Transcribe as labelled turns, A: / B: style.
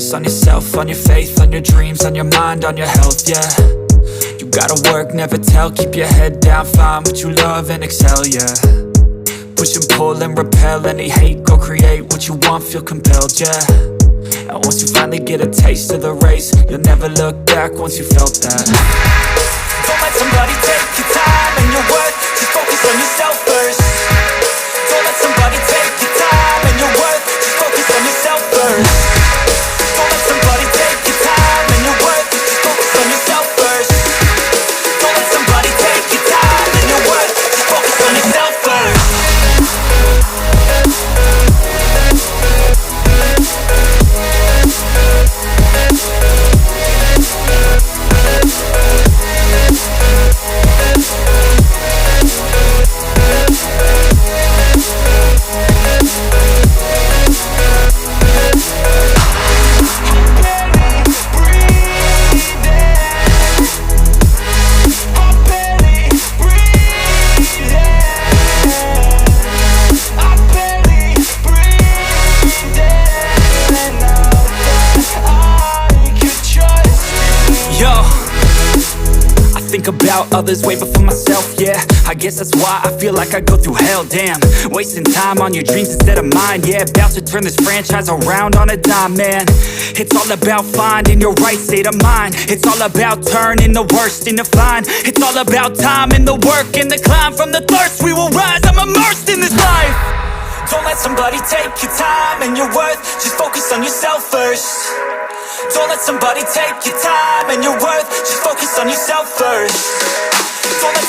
A: focus on yourself, on your faith, on your dreams, on your mind, on your health, yeah. You gotta work, never tell, keep your head down, find what you love and excel, yeah. Push and pull and repel any hate, go create what you want, feel compelled, yeah. And once you finally get a taste of the race, you'll never look back once you felt that. Don't let somebody take your time and your worth, just focus on yourself first. Don't let somebody take your time and your worth, just focus on yourself first. Don't let somebody take your time and your worth, just focus on yourself first. Don't let somebody take your time and your worth, just focus on yourself first. About others way before myself, yeah. I guess that's why I feel like I go through hell, damn. Wasting time on your dreams instead of mine, yeah. About to turn this franchise around on a dime, man. It's all about finding your right state of mind. It's all about turning the worst into fine. It's all about time and the work and the climb. From the thirst we will rise, I'm immersed in this life. Don't let somebody take your time and your worth, just focus on yourself first. Don't let somebody take your time and your worth, just focus on yourself first. Don't let